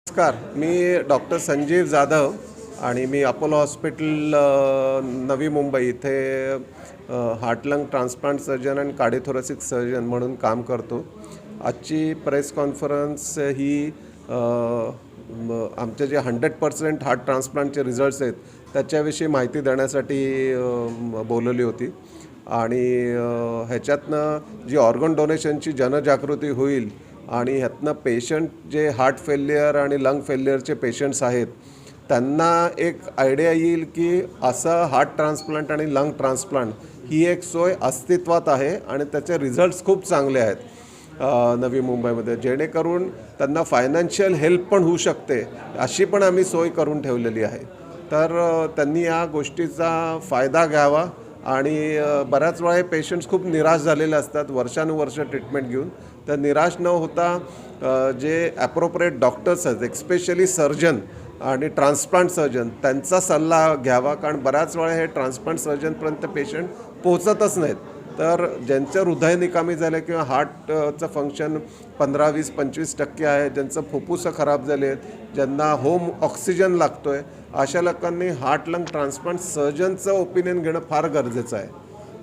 नमस्कार, मी डॉक्टर संजीव जाधव आणि मी Apollo hospital Navi Mumbai इथे हार्ट लंग ट्रान्सप्लांट सर्जन आणि कार्डिओथोरॅसिक सर्जन म्हणून काम करतो. आजची प्रेस कॉन्फरन्स ही आमचे जे 100% हार्ट ट्रान्सप्लांटचे रिझल्ट्स आहेत त्याच्याविषयी माहिती देण्यासाठी बोलवली होती आणि ह्याच्यातनं जी ऑर्गन डोनेशनची जनजागृती होईल आणि ह्यातनं पेशंट जे हार्ट फेल्युअर आणि लंग फेल्युअरचे पेशंट्स आहेत त्यांना एक आयडिया येईल की असं हार्ट ट्रान्सप्लांट आणि लंग ट्रान्सप्लांट ही एक सोय अस्तित्वात आहे आणि त्याचे रिझल्ट्स खूप चांगले आहेत नवी मुंबईमध्ये, जेणेकरून त्यांना फायनान्शियल हेल्प पण होऊ शकते अशी पण आम्ही सोय करून ठेवलेली आहे. तर त्यांनी या गोष्टीचा फायदा घ्यावा आणि बऱ्याच वेळा हे पेशंट्स खूप निराश झालेले असतात वर्षानुवर्ष ट्रीटमेंट घेऊन. तर निराश न होता जे ॲप्रोप्रिएट डॉक्टर्स आहेत, एक्स्पेशली सर्जन आणि ट्रान्सप्लांट सर्जन, त्यांचा सल्ला घ्यावा. कारण बऱ्याच वेळा हे ट्रान्सप्लांट सर्जनपर्यंत पेशंट पोहोचतच नाहीत. तर ज्यांचं हृदय निकामी झालं किंवा हार्टचं फंक्शन 15-20-25% आहे, ज्यांचं फुफ्फुसं खराब झाले आहेत, ज्यांना होम ऑक्सिजन लागतो आहे, अशा लोकांनी हार्ट लंग ट्रान्सप्लांट सर्जनचं ओपिनियन घेणं फार गरजेचं आहे.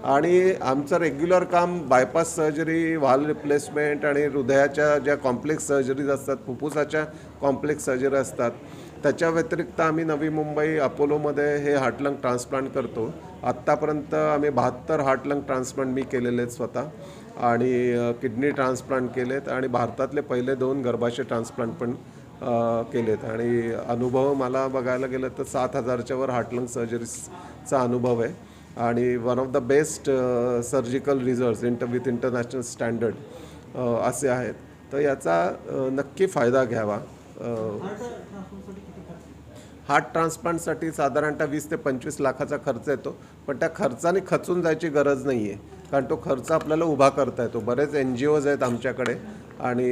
आणि आमचं रेग्युलर काम बायपास सर्जरी, व्हाल्व रिप्लेसमेंट आणि हृदयाच्या ज्या कॉम्प्लेक्स सर्जरीज असतात, फुफ्फुसाच्या कॉम्प्लेक्स सर्जरी असतात, त्याच्या व्यतिरिक्त आम्ही नवी मुंबई अपोलोमध्ये हे हार्ट लंग ट्रान्सप्लांट करतो. आत्तापर्यंत आम्ही 72 हार्ट लंग ट्रान्सप्लांट मी केलेले आहेत स्वतः आणि किडनी ट्रान्सप्लांट केलेत आणि भारतातले पहिले 2 गर्भाशय ट्रान्सप्लांट पण केलेत. आणि अनुभव मला बघायला गेलं तर 7,000च्या वर हार्ट लंग सर्जरीचा अनुभव आहे आणि one of the best surgical results with international standard असे आहेत. तर याचा नक्की फायदा घ्यावा. हार्ट ट्रान्सप्लांटसाठी साधारणतः 20 ते 25 लाखाचा खर्च येतो, पण त्या खर्चाने खचून जायची गरज नाही आहे, कारण तो खर्च आपल्याला उभा करता येतो. बरेच NGOज आहेत आमच्याकडे आणि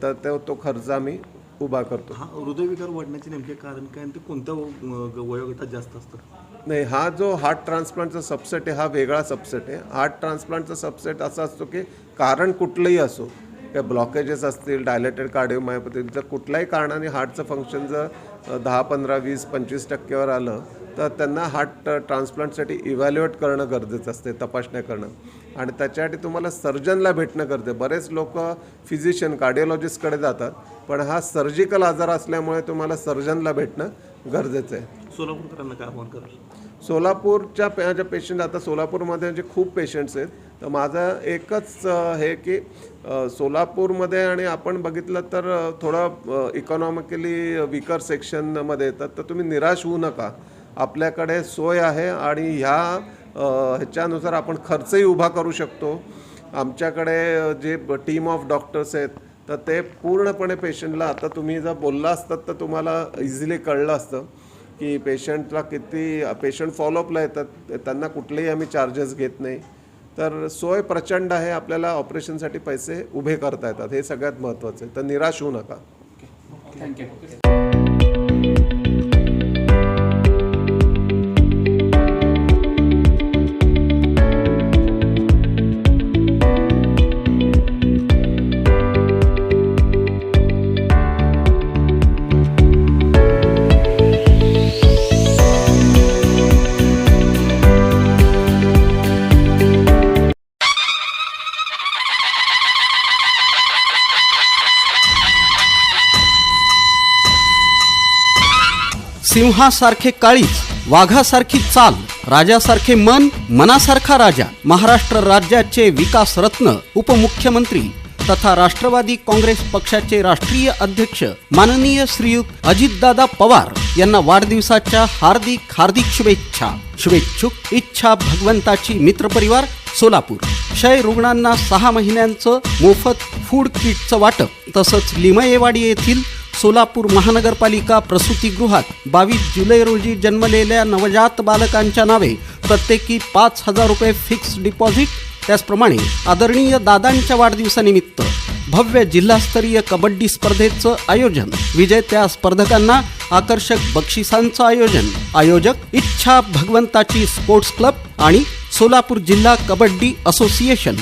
तर तो खर्च आम्ही उभा करतो. हृदयविकार वाढण्याचे नेमके कारण काय आणि ते कोणत्या वयोगटात जास्त असतं? नाही, हा जो हार्ट ट्रान्सप्लांटचा सबसेट आहे हा वेगळा सबसेट आहे. हार्ट ट्रान्सप्लांटचा सबसेट असा असतो की कारण कुठलंही असो, काय ब्लॉकेजेस असतील, डायलेटेड कार्डिओमायोपॅथी, जर कुठल्याही कारणाने हार्टचं फंक्शन जर 10, 15, 20, 25% आलं तर त्यांना हार्ट ट्रान्सप्लांटसाठी इव्हॅल्युएट करणं गरजेचं असते, तपासण्या करणं. आणि त्याच्यासाठी तुम्हाला सर्जनला भेटणं गरजेचं. बरेच लोक फिजिशियन, कार्डिओलॉजिस्टकडे जातात, पण हा सर्जिकल आजार असल्यामुळे तुम्हाला सर्जनला भेटणं गरजेचं आहे. सोलापूरकरांना काय आव्हान कराल? सोलापूरच्या माझ्या पेशंट, आता सोलापूरमध्ये म्हणजे खूप पेशंट्स आहेत, तर माझं एकच हे की सोलापूरमध्ये आणि आपण बघितलं तर थोडं इकॉनॉमिकली विकर सेक्शनमध्ये येतात, तर तुम्ही निराश होऊ नका. आपल्याकडे सोय आहे आणि ह्याच्यानुसार आपण खर्चही उभा करू शकतो. आमच्याकडे जे टीम ऑफ डॉक्टर्स आहेत तर ते पूर्णपणे पेशंटला, आता तुम्ही जर बोलला असतात तर तुम्हाला इझिली कळलं असतं की पेशंटला किती पेशंट फॉलोअपला येतात, त्यांना कुठलेही आम्ही चार्जेस घेत नाही. तर सोय प्रचंड आहे, आपल्याला ऑपरेशनसाठी पैसे उभे करता येतात, हे सगळ्यात महत्त्वाचं आहे. तर निराश होऊ नका. थँक्यू. सिंहासारखे काळीज, वाघासारखी चाल, राजासारखे मन, मनासारखा राजा. महाराष्ट्र राज्याचे विकास रत्न, उपमुख्यमंत्री तथा राष्ट्रवादी काँग्रेस पक्षाचे राष्ट्रीय अध्यक्ष माननीय श्रीयुत अजितदादा पवार यांना वाढदिवसाच्या हार्दिक शुभेच्छा. शुभेच्छुक इच्छा भगवंताची मित्रपरिवार, सोलापूर. क्षय रुग्णांना 6 महिन्यांचं मोफत फूड किटचं वाटप, तसंच लिमयेवाडी येथील सोलापूर महानगरपालिका प्रसूतीगृहात 22 जुलै रोजी जन्मलेल्या नवजात बालकांच्या नावे प्रत्येकी 5,000 रुपये फिक्स डिपॉझिट. त्याचप्रमाणे आदरणीय दादांच्या वाढदिवसानिमित्त भव्य जिल्हास्तरीय कबड्डी स्पर्धेचं आयोजन, विजेत्या स्पर्धकांना आकर्षक बक्षिसांचं आयोजन. आयोजक इच्छा भगवंताची स्पोर्ट्स क्लब आणि सोलापूर जिल्हा कबड्डी असोसिएशन.